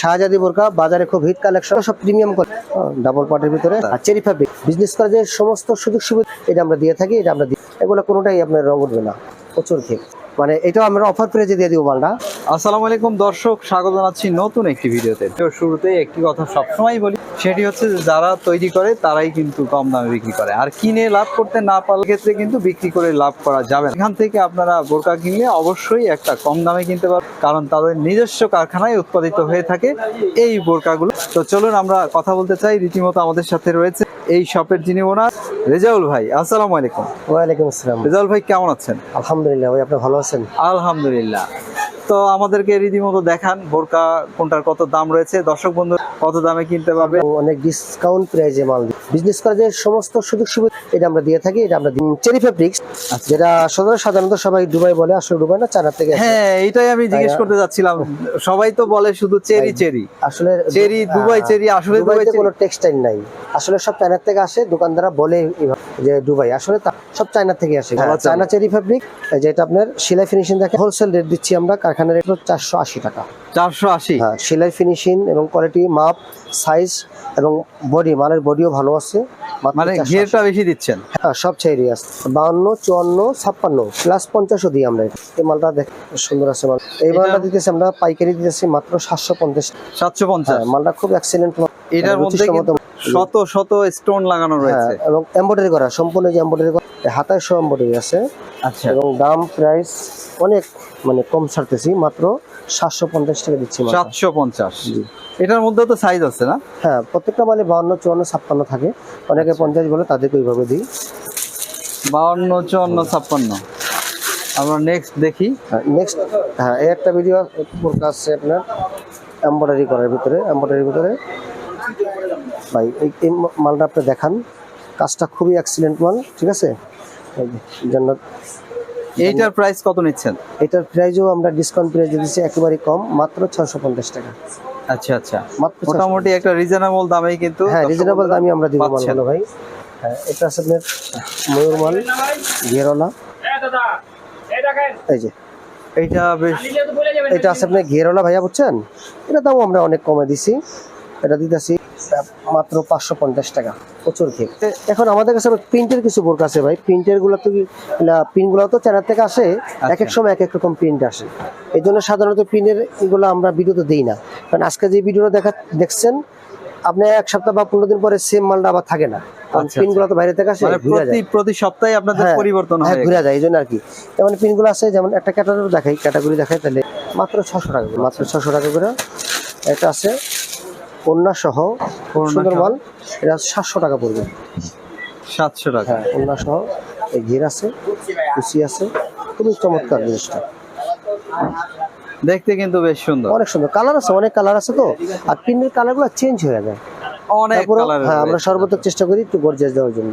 শাহজাদি বোরকা বাজারে খুব হিট কালেকশন, সব প্রিমিয়াম ডাবল পার্টের ভিতরে আর চেরি ফ্যাব্রিক বিজনেস করার যে সমস্ত সুযোগ সুবিধা এটা আমরা দিয়ে থাকি, এটা আমরা দিই। এগুলো কোনোটাই আপনার রং উঠবে না, প্রচুর খেয়ে মানে এটাও আমরা অফার প্রাইজে দিয়ে দিব মালটা। আসসালামু আলাইকুম দর্শক, স্বাগত জানাচ্ছি নতুন একটি ভিডিওতে। তো শুরুতেই একটি কথা সবসময় বলি, সেটি হচ্ছে যে যারা তৈরি করে তারাই কিন্তু কম দামে বিক্রি করে, আর কিনে লাভ করতে না পারলে ক্ষেত্রে কিন্তু বিক্রি করে লাভ করা যাবে না। এখান থেকে আপনারা বোরকা কিনলে অবশ্যই একটা কম দামে কিনতে পারবেন, কারণ তাদের নিজস্ব কারখানায় উৎপাদিত হয়ে থাকে এই বোরকাগুলো। তো চলুন আমরা কথা বলতে চাই। রীতিমতো আমাদের সাথে রয়েছে এই শপের যিনি ওনার, রেজাউল ভাই। আসসালামু আলাইকুম। ওয়ালাইকুম আসসালাম। রেজাউল ভাই কেমন আছেন? আলহামদুলিল্লাহ ভাই, আপনি ভালো আছেন? আলহামদুলিল্লাহ। তো আমাদেরকে রীতিমতো দেখান বোরকা কোনটার কত দাম রয়েছে, দর্শক বন্ধু কত দামে কিনতে পারবে। অনেক ডিসকাউন্ট প্রাইজে মাল দিই। বিজনেস করার যে সমস্ত সুযোগ সুবিধা এটা আমরা দিয়ে থাকি, এটা আমরা চেরি ফেব্রিক্স, যেটা সাধারণত সবাই দুবাই বলে, আসলে দুবাই না, চায়না থেকে। হ্যাঁ, এটাই আমি জিজ্ঞেস করতে যাচ্ছিলাম। সবাই তো বলে শুধু চেরি চেরি, আসলে চেরি দুবাই চেরি, আসলে দুবাইতে কোনো টেক্সটাইল নাই, আসলে সব চায়না থেকে আসে। দোকানদাররা বলে যে দুবাই, আসলে সব চায়না থেকে আসে। চায়না চেরি ফেব্রিক, যেটা আপনার সেলাই ফিনিশিং দেখে হোলসেল রেট দিচ্ছি আমরা, কারখানার রেট 480 টাকা। 480? হ্যাঁ, সেলাই ফিনিশিং এবং কোয়ালিটি, মাপ, সাইজ এবং বডি, মালের বডিও ভালো আছে। মানে ঘেরটা বেশি দিচ্ছেন? হ্যাঁ, সব চেরি আছে। 52, 54, 56 প্লাস 50 দিই আমরা। এই মালটা দেখ সুন্দর আছে মাল। এই মালটা দিতেছি আমরা পাইকারি দিতেছি মাত্র 750। 750? মালটা খুব এক্সিলেন্ট। এটার মধ্যে শত শত স্টোন লাগানো রয়েছে এবং এমব্রয়ডারি করা, সম্পূর্ণ যে এমব্রয়ডারি করা, হাতায় সহ এমব্রয়ডারি আছে। আচ্ছা। এবং দাম প্রাইস অনেক মানে কম ছাড়তেছি, মাত্র 750 টাকা দিচ্ছি। 750? এটার মধ্যে তো সাইজ আছে না? হ্যাঁ, প্রত্যেকটা মালে 52, 54, 56 থাকে। অনেকে 50 বলে, তাদেরকে ওইভাবে দিই। 52, 54, 56। আমরা নেক্সট দেখি। নেক্সট হ্যাঁ, এই একটা ভিডিও বোরকা আছে আপনার এমব্রয়ডারি করার ভিতরে, এমব্রয়ডারির ভিতরে ভাই এই মালটা আপনি দেখান, কাজটা খুবই এক্সিলেন্ট মাল, ঠিক আছে। জান্নাত, এইটার প্রাইস কত নিচ্ছেন? এটার প্রাইসও আমরা ডিসকাউন্ট প্রাইস দিচ্ছি একেবারে কম, মাত্র 650 টাকা। আচ্ছা আচ্ছা, মাত্র মোটামুটি একটা রিজনেবল দামেই কিন্তু। হ্যাঁ, রিজনেবল দামই আমরা দিব মালগুলো ভাই। হ্যাঁ, এটা আছে আপনার ময়ূর মাল, ঘেরওয়ালা। এই যে এইটা বেশ, এটা আছে আপনার ঘেরওয়ালা ভাইয়া, বুঝছেন? এটা দাম আমরা অনেক কমে দিছি, এটা দিতেছি মাত্র 550 টাকা। প্রচুর খেয়ে। এখন আমাদের কাছে প্রিন্টের কিছু বোরকা আছে ভাই। প্রিন্টের গুলো তো প্রিন্টগুলো তো চায়না থেকে আসে, এক এক সময় এক এক রকম প্রিন্ট আসে। এই জন্য সাধারণত প্রিন্টের এগুলো আমরা ভিডিওতে দিই না, কারণ আজকে যে ভিডিওটা দেখছেন আপনি এক সপ্তাহ বা 15 দিন পরে সেম মালটা আবার থাকে না। পিনগুলো তো বাইরে থেকে আসে, প্রতি সপ্তাহে আপনাদের পরিবর্তন হয়, ঘুরে যায়, এই জন্য আর কি। যেমন পিনগুলো আছে, যেমন একটা ক্যাটাগরি দেখাই, ক্যাটাগরি দেখাই, তাহলে মাত্র 600 টাকা, মাত্র 600 টাকা করে। এটা আছে ওন্না সহ সুন্দর মাল, এটা 700 টাকা পড়বে। 700 টাকা? হ্যাঁ, ওন্না সহ। এই ঘের আছে, কুচি আছে, খুবই চমৎকার জিনিসটা। দেখতে কিন্তু বেশ সুন্দর, অনেক সুন্দর কালার আছে, অনেক কালার আছে তো। আর পিনের কালারগুলো চেঞ্জ হয়ে যায় অনেক কালার। হ্যাঁ, আমরা সর্বোচ্চ চেষ্টা করি একটু গর্জিয়াস দেওয়ার জন্য।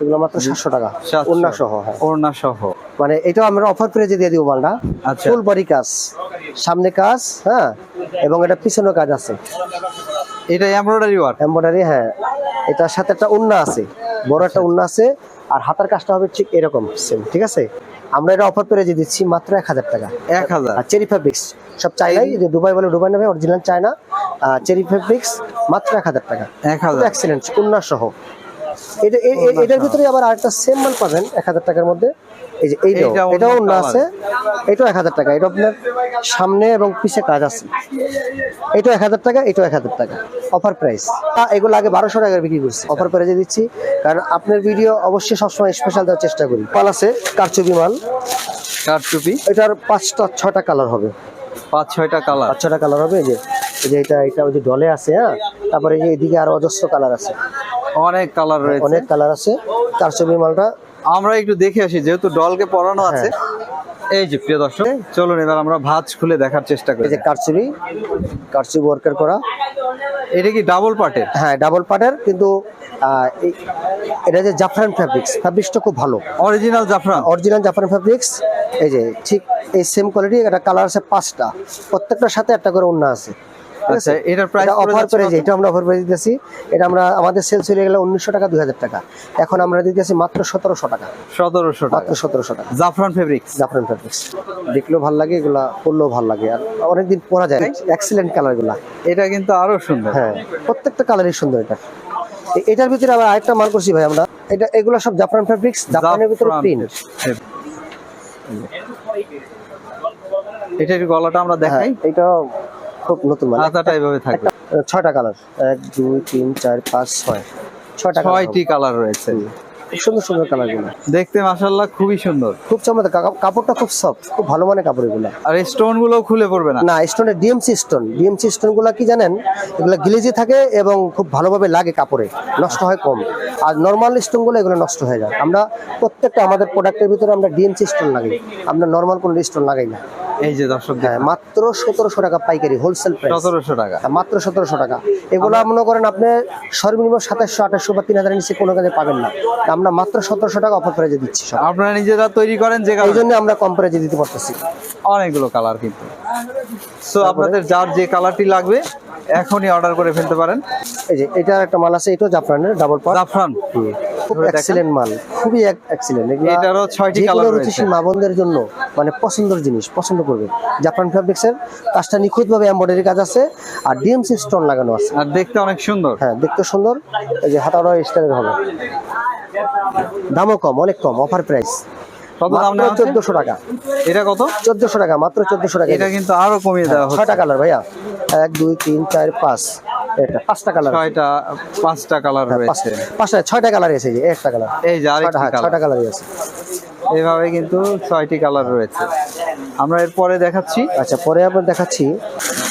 এগুলো মাত্র 700 টাকা, ওন্না সহ। হ্যাঁ, ওন্না সহ। মানে এটাও আমরা অফার প্রাইজে দিয়ে দিব মালটা। আচ্ছা। ফুল বডি কাজ, সামনে কাজ, হ্যাঁ, এবং এটা পিছনে কাজ আছে। এটা এমব্রয়ডারি ওয়ার্ক? এমব্রয়ডারি, হ্যাঁ। এটার সাথে একটা ওন্না আছে, বড় একটা ওন্না আছে, আর হাতার কাজটা হবে ঠিক এরকম সেম, ঠিক আছে। আমরা এটা অফার প্রাইজে দিচ্ছি মাত্র 1000 টাকা। 1000? আর চেরি ফেব্রিক্স সব চাইনাই, যে দুবাই বলে দুবাই নেবে, অরিজিনাল চায়না। চেরি ফেব্রিক্স মাত্র 1000 টাকা। 1000? এক্সেলেন্ট, ওন্না সহ। এটার ভিতরে আবার আরেকটা সেম মাল পাবেন 1000 টাকার মধ্যে। এই যে এটাও ওন্না আছে, এটাও 1000 টাকা। এটা আপনার সামনে এবং পিছে কাজ আছে। এটাও 1000 টাকা, এটাও 1000 টাকা, অফার প্রাইস। এগুলো আগে 1200 টাকায় বিক্রি করছি, অফার প্রাইসে দিচ্ছি, কারণ আপনার ভিডিও অবশ্যই সবসময় স্পেশাল দেওয়ার চেষ্টা করি। মাল আছে কারচুপি মাল, কারচুপি। এটার 5-6টা কালার হবে, 5-6টা কালার, 5-6টা কালার হবে। এই যে এটা ওই যে ডলে আছে। হ্যাঁ, তারপরে এই যে এদিকে আরো অজস্র কালার আছে, অনেক কালার রয়েছে, অনেক কালার আছে কারচুপি মালটা। আমরা একটু দেখে আসি, যেহেতু ডলকে পরানো আছে। এই যে প্রিয় দর্শক, চলুন এবার আমরা ভাঁজ খুলে দেখার চেষ্টা করি। এই যে কারচুপি ওয়ার্কের করা। এটা কি ডাবল পার্টের? হ্যাঁ, ডাবল পার্টের, কিন্তু এটা যে জাফরান ফ্যাব্রিক্সটা খুব ভালো, অরিজিনাল জাফরান ফ্যাব্রিক্স। এই যে ঠিক এই সেম কোয়ালিটি, একটা কালার আছে 5টা, প্রত্যেকটার সাথে একটা করে ওন্না আছে। ঠিক আচ্ছা, আছে এটার প্রাইস অফার প্রাইস, এটা আমরা অফার প্রাইস দিতেছি। এটা আমরা আমাদের সেল চলে গেলে 1900 টাকা 2000 টাকা, এখন আমরা দিতেছি মাত্র 1700 টাকা, 1700 টাকা। মাত্র 1700 টাকা। জাফরান ফেব্রিক্স। জাফরান ফেব্রিক্স দেখলেও ভালো লাগে, এগুলা পরলেও ভালো লাগে, আর অনেকদিন পরা যায়। এক্সিলেন্ট কালার গুলা, এটা কিন্তু আরো সুন্দর। হ্যাঁ প্রত্যেকটা কালারই সুন্দর। এটা এটার ভিতরে আবার আরেকটা মাল করছি ভাই আমরা, এটা এগুলো সব জাফরান ফেব্রিক্স, জাফরানের ভিতরে প্রিন্ট। এটার গলাটা আমরা দেখাই, এটা খুব নতুন মাল। হাতাটা এইভাবে থাকবে। 6টা কালার, 1 2 3 4 5 6, 6টা কালার, 6টি কালার রয়েছে। খুব সুন্দর সুন্দর কালার গুলো, দেখতে মাশাআল্লাহ খুবই সুন্দর, খুব চমৎকার। কাপড়টা খুব সফট, খুব ভালো মানের কাপড় এগুলো। আর এই স্টোন গুলো খুলে পড়বে না। না, স্টোনের ডিএমসি স্টোন, ডিএমসি স্টোন গুলা কি জানেন, এগুলো গ্লেজি থাকে এবং খুব ভালোভাবে লাগে কাপড়ে, নষ্ট হয় কম। আর নর্মাল স্টোন গুলো এগুলো নষ্ট হয়ে যায়। আমরা প্রত্যেকটা আমাদের প্রোডাক্টের ভিতরে আমরা ডিএমসি স্টোন লাগাই, আমরা নর্মাল কোনো স্টোন লাগাই না। এই যে দর্শক, হ্যাঁ মাত্র 1700 টাকা পাইকারি হোলসেল প্রাইস, 1700 টাকা, মাত্র 1700 টাকা। এগুলো মনে করেন আপনি সর্বনিম্ন 2700 2800 বা 3000 নিচে কোনো কাজে পাবেন না। আমরা মাত্র 1700 টাকা অফার প্রাইজে দিচ্ছি সব। আপনারা নিজেরা তৈরি করেন যে এই কারণে জন্য আমরা কম প্রাইজে দিতে পারতেছি। অনেকগুলো কালার কিন্তু। সো আপনাদের যার যে কালারটি লাগবে এখনই অর্ডার করে ফেলতে পারেন। এই যে এটার একটা মাল আছে, এটাও জাফরানের ডাবল পাট, জাফরান খুব এক্সিলেন্ট মাল, খুবই এক্সিলেন্ট। এটারও 6টি কালার রয়েছে। রুচিশীল মা বোনদের জন্য মানে পছন্দের জিনিস, পছন্দ করবে। জাফরান ফেব্রিক্সের কাজটা নিখুঁতভাবে এমব্রয়ডারি কাজ আছে, আর ডিএমসি স্টোন লাগানো আছে। আর দেখতে অনেক সুন্দর। হ্যাঁ দেখতে সুন্দর। এই যে হাতাটা স্টাইলের হবে, দামও কম, অনেক কম, অফার প্রাইস। কত দাম না? 1400 টাকা। এটা কত? 1400 টাকা, মাত্র 1400 টাকা। এটা কিন্তু আরো কমিয়ে দেওয়া হচ্ছে। 6টা কালার ভাইয়া, 1 2 3 4 5, এটা 5টা কালার, 5টা কালার রয়েছে। 6টা কালার আছে। এই যে একটা কালার, এই যে আরেকটা কালার, 6টা কালারই আছে। এইভাবে কিন্তু 6টি কালার রয়েছে। আমরা এরপরে দেখাচ্ছি। আচ্ছা, পরে আমরা দেখাচ্ছি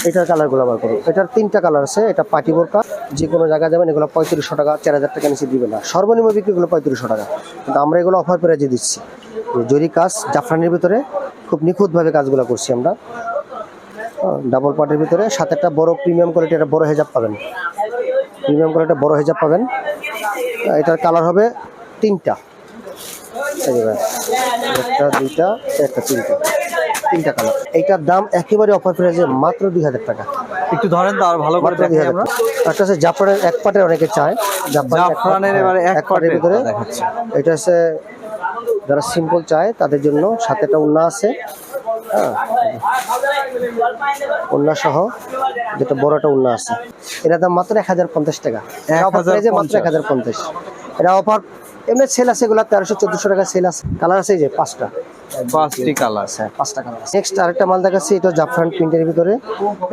এটার কালারগুলো আবার করুন। এটার 3টা কালার আছে। এটা পাটি বোরকা, যে কোনো জায়গায় যাবেন এগুলো 3500 টাকা 4000 টাকা নিচে দিবে না, সর্বনিম্ন বিক্রি এগুলো 3500 টাকা। কিন্তু আমরা এগুলো অফার প্রাইজে দিচ্ছি। জরি কাজ জাফরানের ভিতরে খুব নিখুঁতভাবে কাজগুলো করছি আমরা, ডাবল পাটের ভিতরে। সাথে একটা বড় প্রিমিয়াম কোয়ালিটি, একটা বড় হেজাব পাবেন, প্রিমিয়াম কোয়ালিটি বড় হেজাব পাবেন। এটার কালার হবে 3টা, একটা 2টা একটা 3টা কালার। এইটার দাম একেবারে অফার প্রাইসে মাত্র 2000 টাকা। একটু ধরেন তো আর ভালো করে মাত্র দেখাই 2000 আমরা। টাকা। একটা হচ্ছে জাফরানের এক পাটের, অনেকে চায় জাফরানের এবারে এক পাটের ভিতরে দেখাচ্ছি। এটা হচ্ছে যারা সিম্পল চায় তাদের জন্য। সাথে একটা ওড়না আছে, হ্যাঁ ওড়না সহ, যেটা বড় একটা ওড়না আছে। এটার দাম মাত্র 1050 টাকা। অফার প্রাইসে মাত্র 1050। এটা অফার, এমনি সেল আছে এগুলা 1300 1400 টাকা সেল আছে। কালার আছে এই যে 5টা, 5টি কালার। হ্যাঁ 5টা কালার। নেক্সট আরেকটা মাল দেখাচ্ছি, এটা জাফরান প্রিন্টের ভিতরে।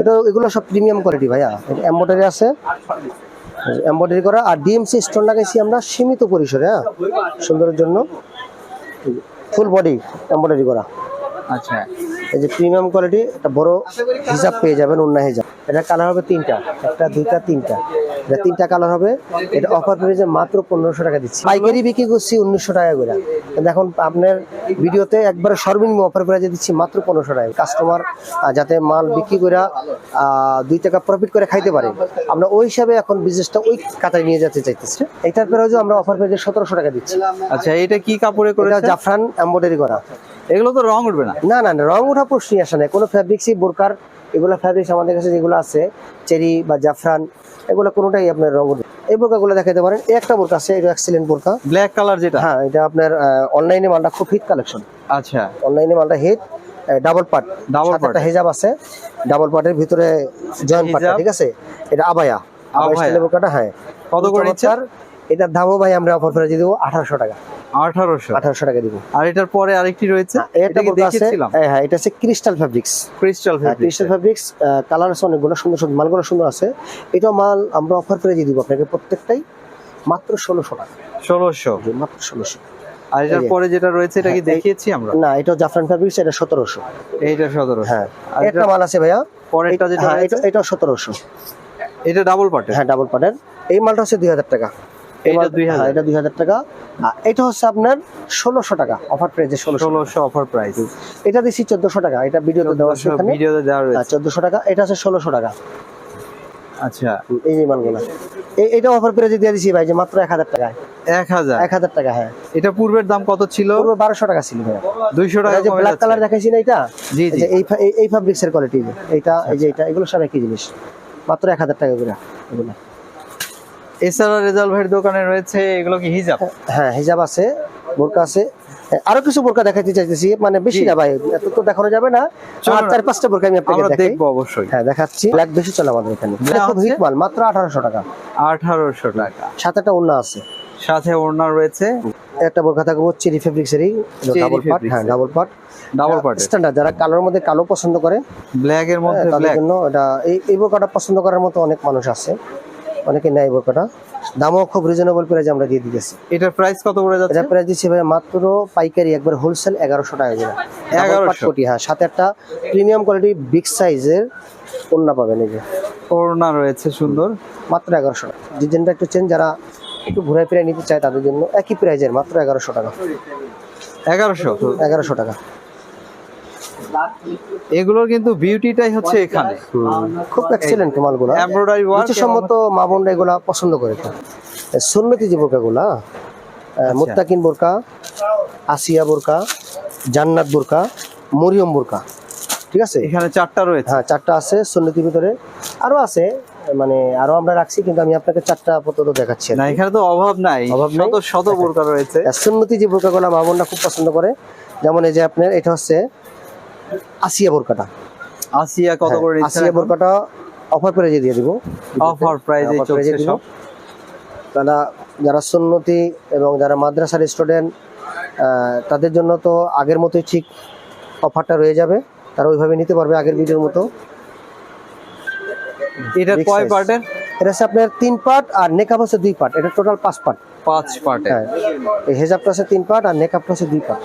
এটা এগুলো সব প্রিমিয়াম কোয়ালিটি ভাইয়া, এমব্রয়ডারি আছে, এমব্রয়ডারি করা, আর ডিএমসি স্টোন লাগাইছি আমরা সীমিত পরিসরে, হ্যাঁ সুন্দরের জন্য। ফুল বডি এমব্রয়ডারি করা। আচ্ছা, এই যে প্রিমিয়াম কোয়ালিটি, একটা বড় হিজাব পেয়ে যাবেন, ওন্না হিজাব। এটা কালার হবে 3টা, একটা 2টা 3টা, এটা 3টা কালার হবে। এটা অফার প্রাইসে মাত্র 1500 টাকা দিচ্ছি। পাইকারি বিক্রি করছি 1900 টাকা করে। এখন আপনার ভিডিওতে একবারে সর্বনিম্ন অফার প্রাইসে দিচ্ছি মাত্র 1500 টাকা। কাস্টমার যাতে মাল বিক্রি করে 2 টাকা প্রফিট করে খাইতে পারে, আমরা ওই হিসাবে এখন বিজনেসটা ওই কাতায় নিয়ে যেতে চাইতেছি। এটার প্রাইসও আমরা অফার প্রাইসে 1700 টাকা দিচ্ছি। আচ্ছা, এটা কি কাপড়ে এটা করেছে? জাফরান এমব্রয়ডারি করা। এগুলো তো রং উঠবে না? না না না, রং ওঠা প্রশ্নই আসে না। কোনো ফ্যাব্রিক্সই বোরকার, এগুলো ফ্যাব্রিক্স আমাদের কাছে যেগুলো আছে চেরি বা জাফরান, এগুলো কোনোটাই আপনার রং উঠবে। এই বোরকাগুলো দেখাতে পারেন। এই একটা বোরকা আছে, এটা এক্সিলেন্ট বোরকা, ব্ল্যাক কালার যেটা। হ্যাঁ এটা আপনার অনলাইনে মালটা খুব হিট কালেকশন। আচ্ছা, অনলাইনে মালটা হিট, ডাবল পার্ট, ডাবল সাথে পার্ট, একটা হেজাব আছে, ডাবল পার্টের ভিতরে জয়েন্ট পার্ট, ঠিক আছে। এটা আবায়া, আবায়া স্টাইলের বোরকাটা। হ্যাঁ কত করে নিচ্ছে? এটার দামও ভাই আমরা অফার প্রাইসে দেবো 1800 টাকা। 1800 টাকা দিব। আর এটার পরে আরেকটি রয়েছে, এটা কি বোরকা আছে, দেখিয়েছিলাম? হ্যাঁ এটা হচ্ছে crystal fabrics. Crystal fabric. Crystal fabrics colour আছে অনেকগুলো, সুন্দর সুন্দর মালগুলো সুন্দর আছে। এটা মাল আমরা অফার প্রাইসে দিব আপনাকে প্রত্যেকটাই মাত্র 1600 টাকা। 1600, মাত্র 1600। আর এটার পরে যেটা রয়েছে এটা কি হ্যাঁ, দেখিয়েছি আমরা? না, এটা জাফরান ফ্যাব্রিক্স, এটা 1700। এইটা 1700। হ্যাঁ আর একটা মাল আছে ভাইয়া, পরেরটা যেটা হ্যাঁ রয়েছে এটা 1700। এটা ডাবল পার্টের। হ্যাঁ ডাবল পার্টের। এই মালটা হচ্ছে 2000 টাকা। এটা 2000। হ্যাঁ এটা 2000 টাকা। আর এটা হচ্ছে আপনার 1600 টাকা অফার প্রাইসে। 1600 অফার প্রাইস। এটা দিচ্ছি 1400 টাকা। এটা ভিডিওতে দেওয়া আছে এখানে, ভিডিওতে দেওয়া রয়েছে। 1400 টাকা। এটা হচ্ছে 1600 টাকা। আচ্ছা, এই যে মালগুলো, এইটা অফার প্রাইসে দিয়ে দিছি ভাই, যে মাত্র 1000 টাকা। 1000 টাকা। হ্যাঁ এটা পূর্বের দাম কত ছিল? পূর্বে 1200 টাকা ছিল ভাই। 200 টাকা যে কমে ব্ল্যাক যাচ্ছে। কালার দেখাইছি না, এটা জি জি, এই ফ্যাব্রিক্সের কোয়ালিটি, এইটা এই যে এটা, এগুলো সব একই জিনিস। মাত্র 1000 টাকা করে এগুলো। এছাড়া রেজাল ভাইয়ের দোকানে রয়েছে এগুলো কি হিজাব? হ্যাঁ হিজাব আছে, বোরকা আছে, আরো কিছু বোরকা দেখাইতে চাইতেছি, মানে বেশি না ভাই, এত তো দেখানো যাবে না। চলো না। 4-5টা বোরকা আমি আপনাকে আমরা দেখাই। দেখবো অবশ্যই। হ্যাঁ দেখাচ্ছি। ব্ল্যাক বেশি চলে আমাদের এখানে, ব্ল্যাক খুব হচ্ছে? হিট মাল, মাত্র 1800 টাকা। 1800 টাকা। সাথে একটা ওড়না আছে, সাথে ওড়না রয়েছে একটা বোরকা থাকবো চেরি ফেব্রিক্সেরই, চেরি ডাবল পার্ট। fabrics হ্যাঁ এর। Double part, double part, standard. যারা কালোর মধ্যে কালো পছন্দ করে ব্ল্যাক এর মধ্যে তাদের ব্ল্যাক। জন্য এটা, এই বোরকাটা পছন্দ করার মতো অনেক মানুষ আছে, অনেকে নেয় বোরকাটা। দামও খুব রিজনেবল প্রাইসে আমরা দিয়ে দিতেছি। এটার প্রাইস কত করে যাচ্ছে? এটা প্রাইস দিচ্ছি ভাই মাত্র পাইকারি একবার হোলসেল 1100 টাকা করে। 1100 কোটি। হ্যাঁ সাথে একটা প্রিমিয়াম কোয়ালিটি বিগ সাইজের ওড়না পাবেন, এই যে ওড়না রয়েছে সুন্দর। মাত্র 1100 টাকা। ডিজাইনটা একটু চেঞ্জ, যারা একটু ঘুরে ফিরে নিতে চায় তাদের জন্য একই প্রাইজের মাত্র 1100 টাকা। 1100 টাকা। এগুলোর কিন্তু বিউটিটাই হচ্ছে এখানে। খুব এক্সেলেন্ট মালগুলো, এমব্রয়ডারি ওয়ার্ক রুচিসম্মত মা বোনরা এগুলা পছন্দ করে। তো সুন্নতি যে বোরকাগুলা, মুত্তাকিন বোরকা, আসিয়া বোরকা, জান্নাত বোরকা, মরিয়ম বোরকা, ঠিক আছে। এখানে 4টা রয়েছে। হ্যাঁ 4টা আছে সুন্নতির ভিতরে, আরো আছে, মানে আরো আমরা রাখছি, কিন্তু আমি আপনাকে 4টা আপাতত দেখাচ্ছি। না এখানে তো অভাব নাই, অভাব নাই। শত শত বোরকা রয়েছে। আর সুন্নতি যে বোরকাগুলো মা বোনরা খুব পছন্দ করে, যেমন এই যে আপনার এটা হচ্ছে আসিয়া বোরকাটা। আসিয়া কত করে নিচ্ছেন? আসিয়া বোরকাটা অফার প্রাইজে দিয়ে দিব। অফার প্রাইজে offer price চলছে এ দিব। সব। তারা যারা সুন্নতি এবং যারা মাদ্রাসার স্টুডেন্ট, তাদের জন্য তো আগের মতোই ঠিক অফারটা রয়ে যাবে, তারা ওইভাবে নিতে পারবে আগের ভিডিওর মতো। এটা Big কয় size। পার্টের? এটা হচ্ছে আপনার 3 পার্ট আর নেকআপ হচ্ছে 2 পার্ট, এটা টোটাল 5 পার্ট। 5 পার্টের। হ্যাঁ এই হেজাবটা হচ্ছে 3 পার্ট আর নেকআপটা হচ্ছে 2 পার্ট।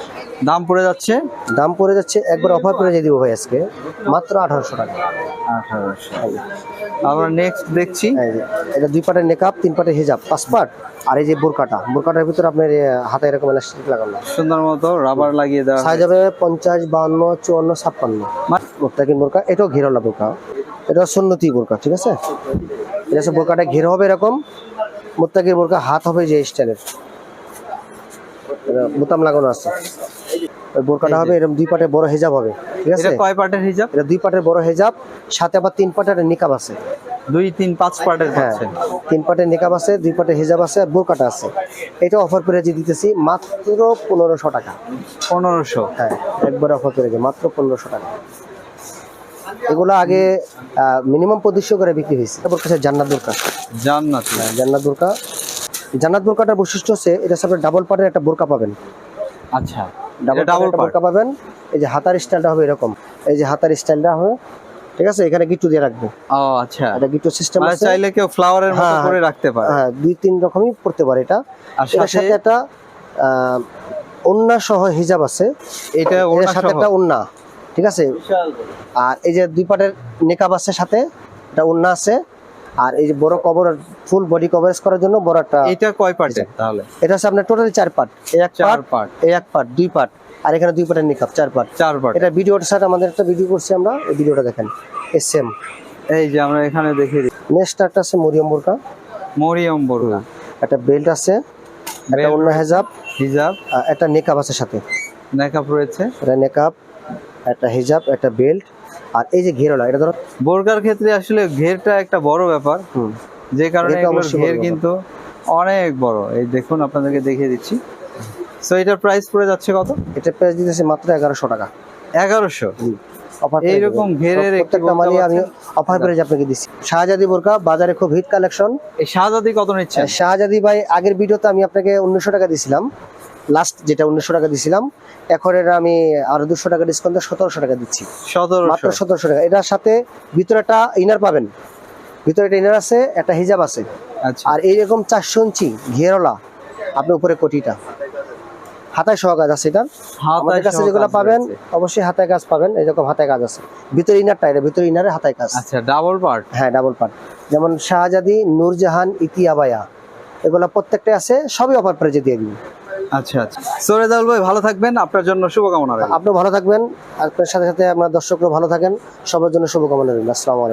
দাম পড়ে যাচ্ছে দাম পড়ে যাচ্ছে একবার অফার করে দিয়ে দিব ভাই আজকে মাত্র 1800 টাকা। 1800। আমরা নেক্সট দেখছি। এই যে এটা 2 পার্টের নেকআপ, 3 পার্টের হেজাব, 5 পার্ট। আর এই যে বোরকাটার ভিতরে আপনার হাতে এরকম এলাস্টিক লাগানো, সুন্দর মতো রাবার লাগিয়ে দেওয়া সাইজ হবে 50, 52, 54, 56। মুত্তাকিন বোরকা, এটাও ঘেরওয়ালা বোরকা, এটা সুন্নতি বোরকা, ঠিক আছে। এটা হচ্ছে বোরকাটা ঘের হবে এরকম, মুত্তাকিন বোরকা হাত হবে যে স্টাইলের, বোতাম লাগানো আছে। ওই বোরকাটা হবে এরকম 2 পার্টের বড় হেজাব হবে, ঠিক আছে। এটা কয় পার্টের হিজাব? এটা 2 পার্টের বড় হেজাব, সাথে আবার 3 পার্টের নিকাব আছে। 2, 3, 5 পার্টের হ্যাঁ পাচ্ছেন। 3 পার্টের নিকাব আছে, 2 পার্টের হেজাব আছে, আর বোরকাটা আছে। এটা অফার প্রাইজে দিতেছি মাত্র 1500 টাকা। 1500। হ্যাঁ একবার অফার প্রাইজে মাত্র 1500 টাকা। এগুলো আগে মিনিমাম 2500 করে বিক্রি হয়েছে। তারপর কাছে জান্নাত বোরকা। জান্নাত। জান্নাত বোরকা, জান্নাত বোরকাটার বৈশিষ্ট্য হচ্ছে এটা সাথে ডাবল পার্টের একটা বোরকা পাবেন। আচ্ছা, ডাবল ডাবল পার্টের পার্ট। বোরকা পাবেন। এই যে হাতার স্টাইলটা হবে এরকম, এই যে হাতার স্টাইলটা হবে, ঠিক আছে। এখানে গিট্টু দিয়ে রাখবো, ও আচ্ছা, এটা গিট্টু সিস্টেম মানে আছে। চাইলে কেউ ফ্লাওয়ারের মতো হ্যাঁ, করে রাখতে পারে। হ্যাঁ 2-3 রকমই পড়তে পারে এটা। আর এটার সাথে সাথে একটা ওন্না সহ হিজাব আছে, এটা এর ওড়না সাথে সহ। একটা ওন্না, ঠিক আছে। আর এই যে 2 পার্টের নেকাব আছে, সাথে একটা ওন্না আছে। আর এই যে বড় কভার, ফুল বডি কভারেজ করার জন্য বড় একটা, এটা কয় পার্টের তাহলে? এটা হচ্ছে আপনার টোটালি 4 পার্ট। এই এক 4 পার্ট, পার্ট। এই এক পার্ট, 2 পার্ট, আর এখানে 2 পার্টের নেকাব, 4 পার্ট। 4 পার্ট। এটা ভিডিওটার সাথে আমাদের একটা ভিডিও করছি আমরা, এই ভিডিওটা দেখেন, এই সেম। এই যে আমরা এখানে দেখিয়ে দিই, নেক্সট একটা আছে মরিয়ম বোরকা, মরিয়ম বোরকা, একটা বেল্ট আছে, একটা Belt ওন্না হেজাব, হিজাব, একটা নেকাব আছে সাথে। নেকাব রয়েছে। এটা নেকাব, একটা হিজাব, একটা বেল্ট, আর এই যে ঘেরওয়ালা, এটা ধরো বোরকার ক্ষেত্রে আসলে ঘেরটা একটা বড় ব্যাপার, যে কারণে ঘেরটা এগুলোর অবশ্যই ঘের বড় কিন্তু অনেক বড়। এই দেখুন আপনাদেরকে দেখিয়ে দিচ্ছি। সো এটার প্রাইস পড়ে যাচ্ছে কত? এটা প্রাইস দিতেছি মাত্র 1100 টাকা। 1100। অফার এইরকম ঘেরের একটি প্রত্যেকটা বোরকা মালই আমি পাচ্ছেন? অফার প্রাইস আপনাকে দিচ্ছি। শাহজাদি বোরকা বাজারে খুব হিট কালেকশন। এই শাহজাদি কত নিচ্ছেন? শাহজাদি ভাই আগের ভিডিওতে আমি আপনাকে 1900 টাকা দিছিলাম, লাস্ট যেটা 1900 টাকা দিছিলাম। এখন এটা আমি আরো 200 টাকা ডিসকাউন্ট 1700 টাকা দিচ্ছি, মাত্র 1700। 1700 টাকা। এটার সাথে ভিতরে একটা ইনার পাবেন, ভিতরে একটা ইনার আছে, একটা হিজাব আছে, আচ্ছা, আর এইরকম 400 ইঞ্চি ঘেরওয়ালা আপনার উপরে কোটিটা, হাতায় সহ কাজ আছে। এটা আমাদের কাছে যেগুলো পাবেন অবশ্যই হাতায় কাজ পাবেন, এরকম হাতায় কাজ আছে। ভিতরে ইনারটা, এটা ভিতরে ইনারে হাতায় কাজ। আচ্ছা, ডাবল পার্ট। হ্যাঁ ডাবল পার্ট। যেমন শাহজাদি, নূরজাহান, ইতিয়াবায়া, এগুলো প্রত্যেকটা আছে, সবই অফার প্রাইজে দিয়ে দিবেন। আচ্ছা আচ্ছা, সরেদাল ভাই ভালো থাকবেন, আপনার জন্য শুভকামনা রইল। আপনিও ভালো থাকবেন, আপনার সাথে সাথে আপনার দর্শকরাও ভালো থাকেন, সবার জন্য শুভকামনা রইল। আসসালামু আলাইকুম।